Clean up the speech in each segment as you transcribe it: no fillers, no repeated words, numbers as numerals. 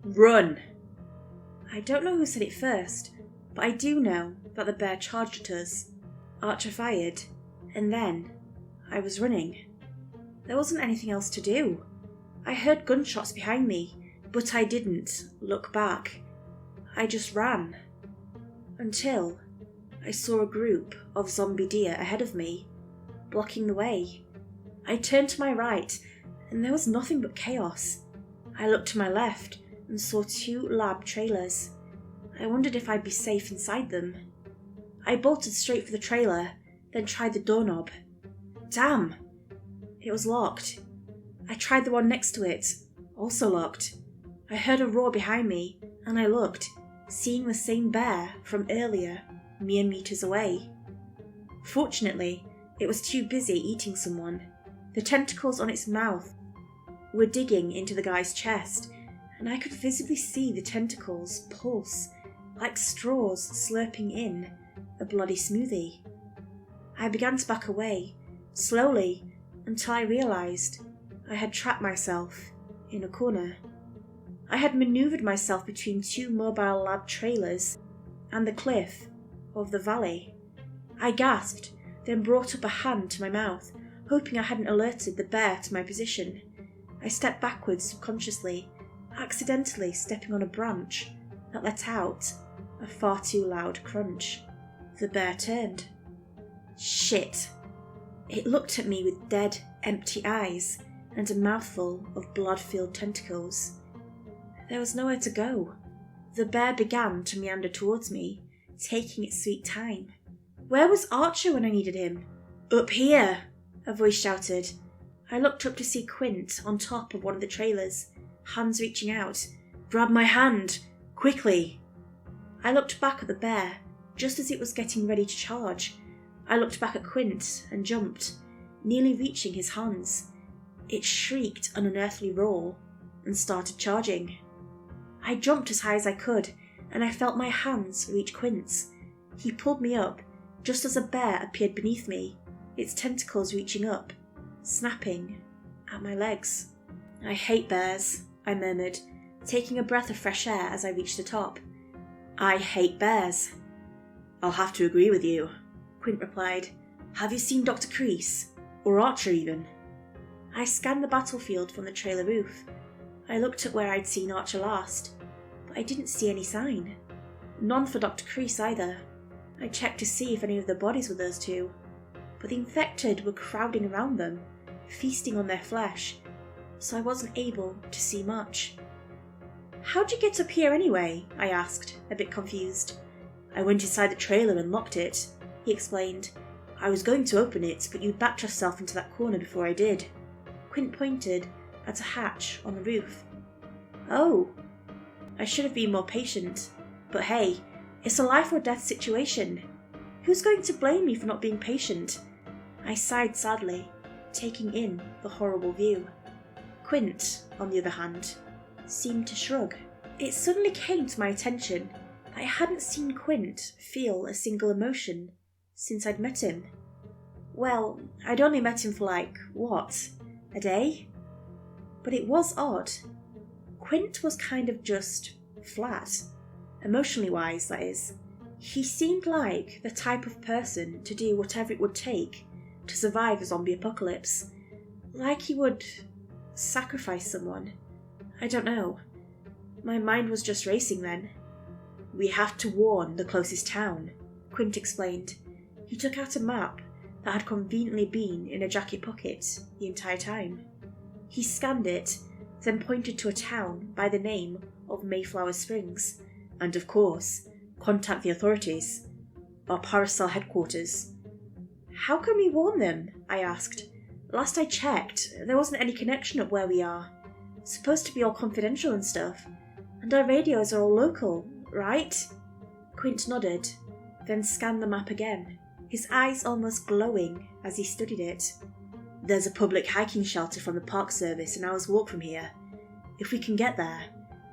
Run! I don't know who said it first, but I do know that the bear charged at us. Archer fired, and then I was running. There wasn't anything else to do. I heard gunshots behind me, but I didn't look back. I just ran. Until I saw a group of zombie deer ahead of me, blocking the way. I turned to my right, and there was nothing but chaos. I looked to my left and saw 2 lab trailers. I wondered if I'd be safe inside them. I bolted straight for the trailer, then tried the doorknob. Damn! It was locked. I tried the one next to it, also locked. I heard a roar behind me, and I looked, seeing the same bear from earlier, mere meters away. Fortunately, it was too busy eating someone. The tentacles on its mouth were digging into the guy's chest, and I could visibly see the tentacles pulse, like straws slurping in a bloody smoothie. I began to back away, slowly, until I realised I had trapped myself in a corner. I had manoeuvred myself between 2 mobile lab trailers and the cliff of the valley. I gasped, then brought up a hand to my mouth, hoping I hadn't alerted the bear to my position. I stepped backwards subconsciously, accidentally stepping on a branch that let out a far too loud crunch. The bear turned. Shit! It looked at me with dead, empty eyes and a mouthful of blood-filled tentacles. There was nowhere to go. The bear began to meander towards me, taking its sweet time. Where was Archer when I needed him? Up here! A voice shouted. I looked up to see Quint on top of one of the trailers, hands reaching out. Grab my hand! Quickly! I looked back at the bear, just as it was getting ready to charge. I looked back at Quint and jumped, nearly reaching his hands. It shrieked an unearthly roar and started charging. I jumped as high as I could, and I felt my hands reach Quint's. He pulled me up, just as a bear appeared beneath me, its tentacles reaching up, snapping at my legs. I hate bears, I murmured, taking a breath of fresh air as I reached the top. I hate bears. I'll have to agree with you, Quint replied. Have you seen Dr. Crease? Or Archer even? I scanned the battlefield from the trailer roof. I looked at where I'd seen Archer last, but I didn't see any sign. None for Dr. Crease either. I checked to see if any of the bodies were those 2, but the infected were crowding around them, feasting on their flesh, so I wasn't able to see much. How'd you get up here anyway? I asked, a bit confused. I went inside the trailer and locked it, he explained. I was going to open it, but you backed yourself into that corner before I did. Quint pointed at a hatch on the roof. Oh, I should have been more patient, but hey, it's a life or death situation. Who's going to blame me for not being patient? I sighed sadly, taking in the horrible view. Quint, on the other hand, seemed to shrug. It suddenly came to my attention that I hadn't seen Quint feel a single emotion since I'd met him. Well, I'd only met him for a day? But it was odd. Quint was kind of just flat. Emotionally wise, that is. He seemed like the type of person to do whatever it would take to survive a zombie apocalypse. Like he would sacrifice someone. I don't know. My mind was just racing then. We have to warn the closest town, Quint explained. He took out a map that had conveniently been in a jacket pocket the entire time. He scanned it, then pointed to a town by the name of Mayflower Springs, and of course, contact the authorities. Our Paracel headquarters. How can we warn them? I asked. Last I checked, there wasn't any connection up where we are. It's supposed to be all confidential and stuff, and our radios are all local, right? Quint nodded, then scanned the map again, his eyes almost glowing as he studied it. There's a public hiking shelter from the Park Service an hour's walk from here. If we can get there,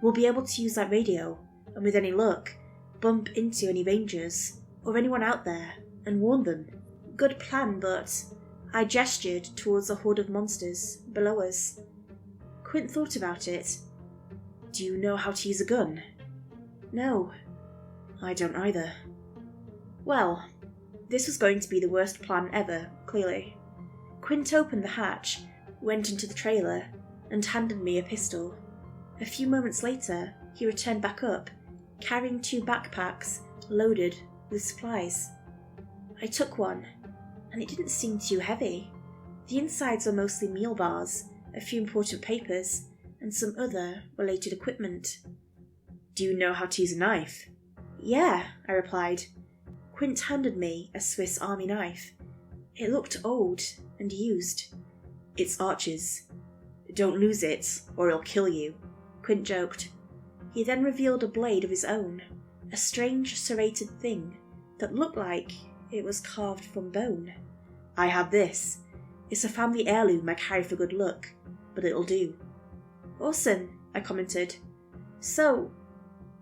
we'll be able to use that radio, and with any luck, bump into any rangers or anyone out there and warn them. Good plan, but I gestured towards a horde of monsters below us. Quint thought about it. Do you know how to use a gun? No. I don't either. Well, this was going to be the worst plan ever, clearly. Quint opened the hatch, went into the trailer, and handed me a pistol. A few moments later, he returned back up, carrying 2 backpacks loaded with supplies. I took one, and it didn't seem too heavy. The insides were mostly meal bars, a few important papers, and some other related equipment. Do you know how to use a knife? Yeah, I replied. Quint handed me a Swiss Army knife. It looked old and used. It's Archer's. Don't lose it, or it'll kill you, Quint joked. He then revealed a blade of his own, a strange serrated thing that looked like it was carved from bone. I have this. It's a family heirloom I carry for good luck, but it'll do. Awesome, I commented. So,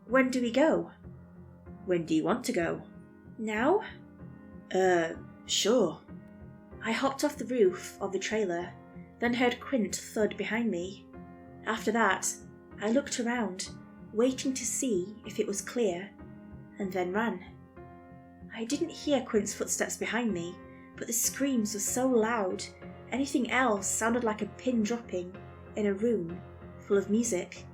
when do we go? When do you want to go? Now? Sure. I hopped off the roof of the trailer, then heard Quint thud behind me. After that, I looked around, waiting to see if it was clear, and then ran. I didn't hear Quint's footsteps behind me, but the screams were so loud, anything else sounded like a pin dropping in a room full of music.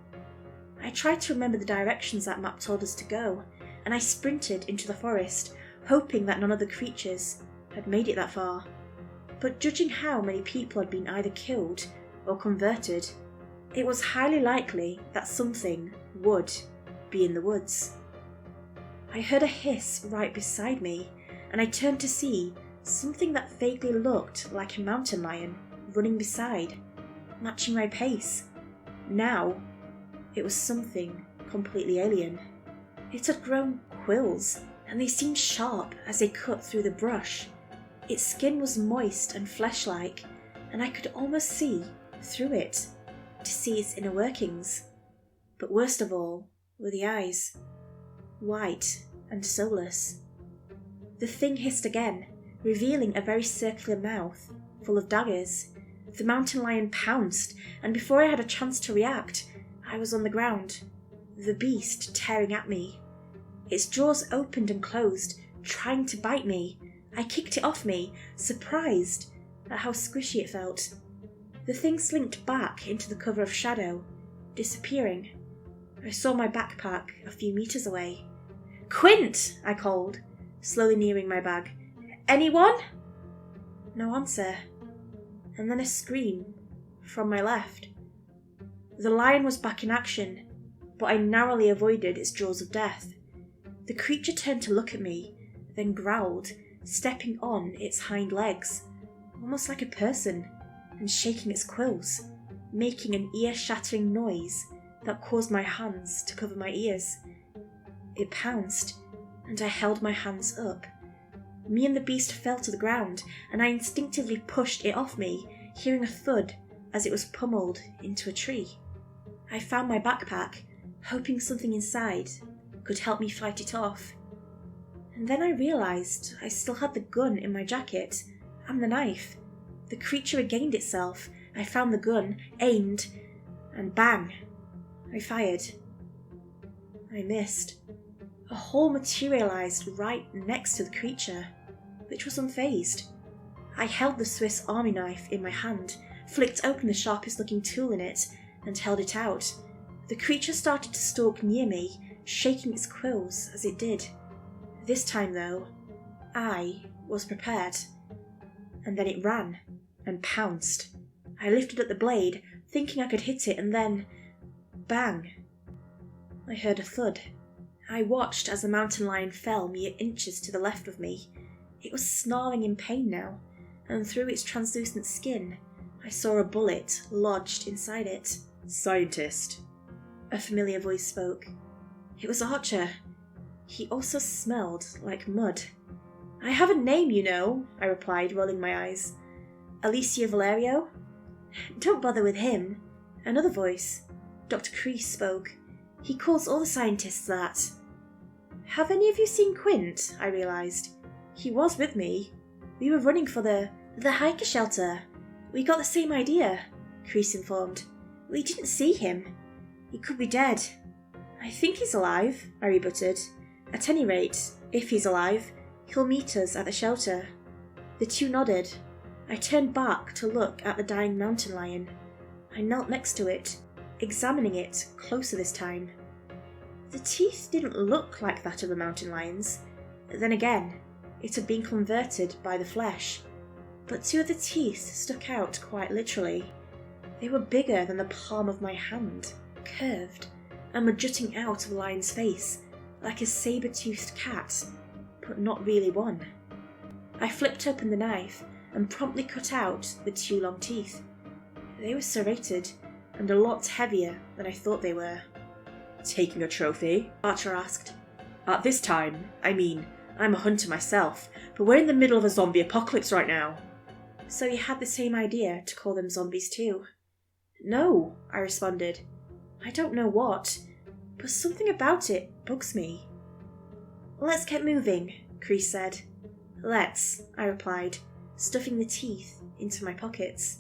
I tried to remember the directions that map told us to go, and I sprinted into the forest, hoping that none of the creatures had made it that far. But judging how many people had been either killed or converted, it was highly likely that something would be in the woods. I heard a hiss right beside me, and I turned to see something that vaguely looked like a mountain lion running beside, matching my pace. Now, it was something completely alien. It had grown quills, and they seemed sharp as they cut through the brush. Its skin was moist and flesh-like, and I could almost see through it to see its inner workings. But worst of all were the eyes, white and soulless. The thing hissed again, revealing a very circular mouth full of daggers. The mountain lion pounced, and before I had a chance to react, I was on the ground, the beast tearing at me. Its jaws opened and closed, trying to bite me. I kicked it off me, surprised at how squishy it felt. The thing slinked back into the cover of shadow, disappearing. I saw my backpack a few meters away. "Quint!" I called, slowly nearing my bag. "Anyone?" No answer. And then a scream from my left. The lion was back in action, but I narrowly avoided its jaws of death. The creature turned to look at me, then growled, stepping on its hind legs, almost like a person, and shaking its quills, making an ear-shattering noise that caused my hands to cover my ears. It pounced, and I held my hands up. Me and the beast fell to the ground, and I instinctively pushed it off me, hearing a thud as it was pummeled into a tree. I found my backpack, hoping something inside could help me fight it off. And then I realised I still had the gun in my jacket, and the knife. The creature regained itself. I found the gun, aimed, and bang! I fired. I missed. A hole materialised right next to the creature, which was unfazed. I held the Swiss Army knife in my hand, flicked open the sharpest looking tool in it, and held it out. The creature started to stalk near me, shaking its quills as it did. This time, though, I was prepared. And then it ran and pounced. I lifted up the blade, thinking I could hit it, and then bang! I heard a thud. I watched as the mountain lion fell mere inches to the left of me. It was snarling in pain now, and through its translucent skin, I saw a bullet lodged inside it. "Scientist," a familiar voice spoke. It was Archer. He also smelled like mud. "I have a name, you know," I replied, rolling my eyes. "Alicia Valerio?" "Don't bother with him." Another voice, Dr. Kreese, spoke. "He calls all the scientists that." "Have any of you seen Quint?" I realised. "He was with me. We were running for the hiker shelter. We got the same idea," Kreese informed. "We didn't see him." He could be dead. I think he's alive, I rebutted. At any rate, if he's alive, he'll meet us at the shelter. The two nodded. I turned back to look at the dying mountain lion. I knelt next to it, examining it closer this time. The teeth didn't look like that of the mountain lion's. Then again, it had been converted by the flesh. But two of the teeth stuck out quite literally. They were bigger than the palm of my hand, curved, and were jutting out of the lion's face, like a saber-toothed cat, but not really one. I flipped open the knife and promptly cut out the two long teeth. They were serrated and a lot heavier than I thought they were. Taking a trophy? Archer asked. At this time, I'm a hunter myself, but we're in the middle of a zombie apocalypse right now. So you had the same idea to call them zombies too? No, I responded. I don't know what, but something about it bugs me. Let's get moving, Chris said. Let's, I replied, stuffing the teeth into my pockets.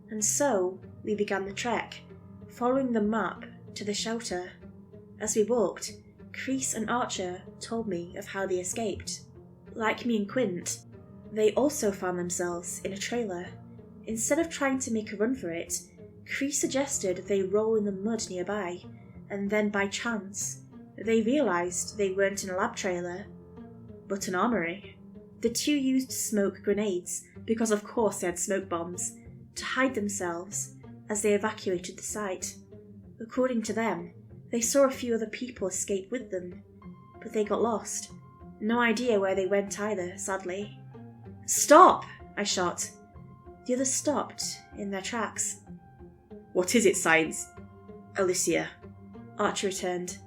And so we began the trek, following the map to the shelter. As we walked, Chris and Archer told me of how they escaped. Like me and Quint, they also found themselves in a trailer. Instead of trying to make a run for it, Chris suggested they roll in the mud nearby, and then by chance, they realised they weren't in a lab trailer, but an armoury. The two used smoke grenades, because of course they had smoke bombs, to hide themselves as they evacuated the site. According to them, they saw a few other people escape with them, but they got lost. No idea where they went either, sadly. Stop! I shot. The others stopped in their tracks. What is it, Science? Alicia, Archer returned.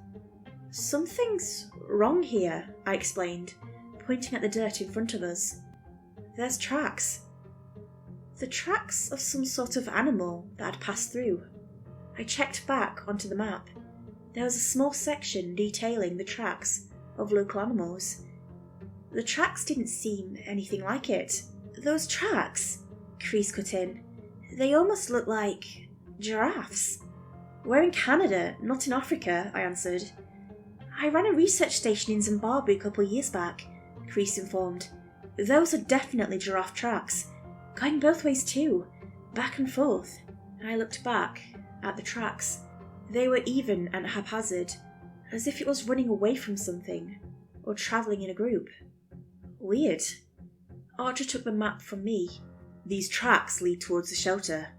Something's wrong here, I explained, pointing at the dirt in front of us. There's tracks. The tracks of some sort of animal that had passed through. I checked back onto the map. There was a small section detailing the tracks of local animals. The tracks didn't seem anything like it. Those tracks, Chris cut in, they almost look like giraffes. We're in Canada, not in Africa, I answered. I ran a research station in Zimbabwe a couple of years back, Chris informed. Those are definitely giraffe tracks. Going both ways too, back and forth. I looked back at the tracks. They were even and haphazard, as if it was running away from something, or travelling in a group. Weird. Archer took the map from me. These tracks lead towards the shelter.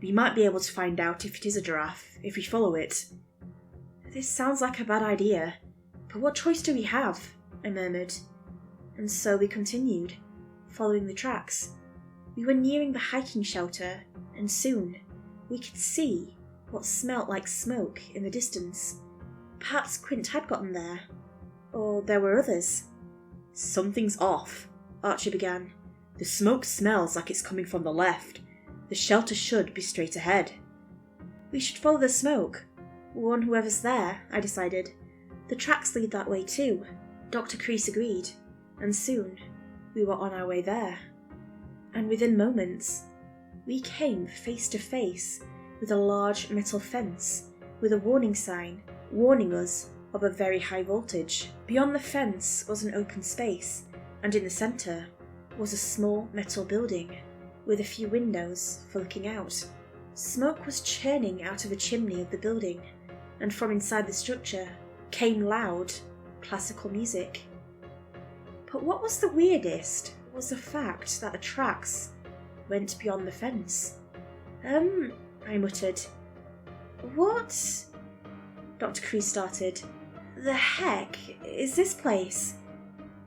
We might be able to find out if it is a giraffe, if we follow it. This sounds like a bad idea, but what choice do we have? I murmured. And so we continued, following the tracks. We were nearing the hiking shelter, and soon we could see what smelt like smoke in the distance. Perhaps Quint had gotten there, or there were others. Something's off, Archie began. The smoke smells like it's coming from the left. The shelter should be straight ahead. We should follow the smoke. Warn whoever's there, I decided. The tracks lead that way too. Dr. Chris agreed, and soon we were on our way there. And within moments, we came face to face with a large metal fence with a warning sign warning us of a very high voltage. Beyond the fence was an open space, and in the centre was a small metal building with a few windows for looking out. Smoke was churning out of a chimney of the building, and from inside the structure came loud, classical music. But what was the weirdest was the fact that the tracks went beyond the fence. I muttered. What? Dr. Chris started. The heck is this place?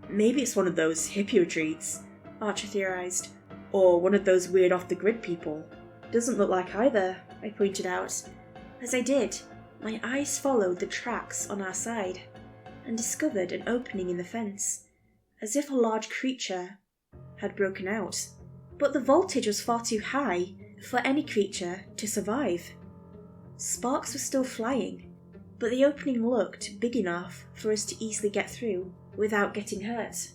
Maybe it's one of those hippie retreats, Archer theorised. Or one of those weird off-the-grid people. Doesn't look like either, I pointed out. As I did, my eyes followed the tracks on our side, and discovered an opening in the fence, as if a large creature had broken out. But the voltage was far too high for any creature to survive. Sparks were still flying, but the opening looked big enough for us to easily get through without getting hurt.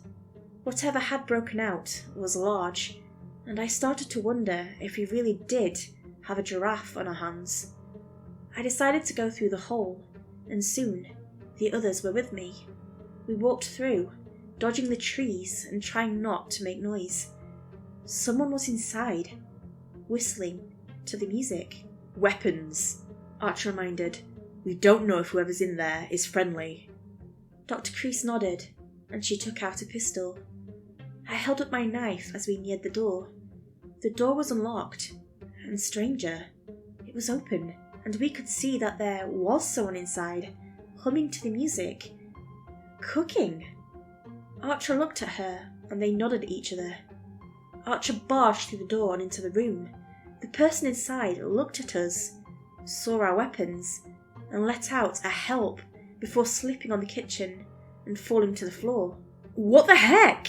Whatever had broken out was large, and I started to wonder if we really did have a giraffe on our hands. I decided to go through the hole, and soon the others were with me. We walked through, dodging the trees and trying not to make noise. Someone was inside, whistling to the music. Weapons, Archer reminded. We don't know if whoever's in there is friendly. Dr. Kreese nodded, and she took out a pistol. I held up my knife as we neared the door. The door was unlocked, and stranger, it was open, and we could see that there was someone inside, humming to the music. Cooking! Archer looked at her, and they nodded at each other. Archer barged through the door and into the room. The person inside looked at us, saw our weapons, and let out a help before slipping on the kitchen and falling to the floor. What the heck?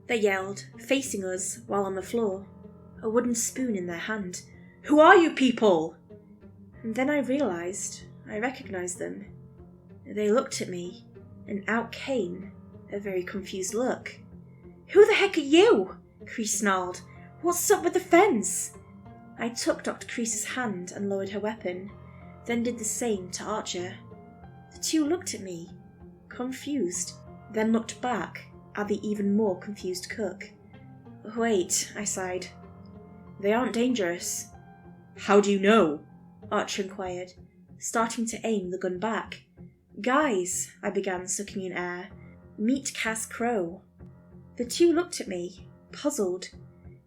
They yelled, facing us while on the floor, a wooden spoon in their hand. Who are you people? And then I realised I recognised them. They looked at me, and out came a very confused look. Who the heck are you? Kreese snarled. What's up with the fence? I took Dr. Kreese's hand and lowered her weapon, then did the same to Archer. The two looked at me, confused, then looked back at the even more confused cook. Wait, I sighed. They aren't dangerous. How do you know? Archer inquired, starting to aim the gun back. Guys, I began, sucking in air. Meet Kaz Crow. The two looked at me, puzzled.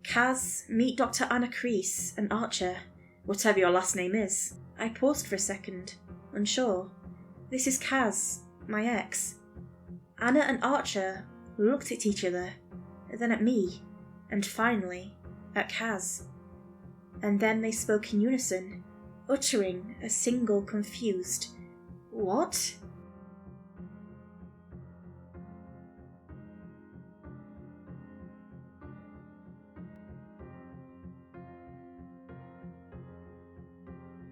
Kaz, meet Dr. Anna Kreese, and Archer, whatever your last name is. I paused for a second, unsure. This is Kaz, my ex. Anna and Archer looked at each other, then at me, and finally at Kaz. And then they spoke in unison, uttering a single confused, "What?"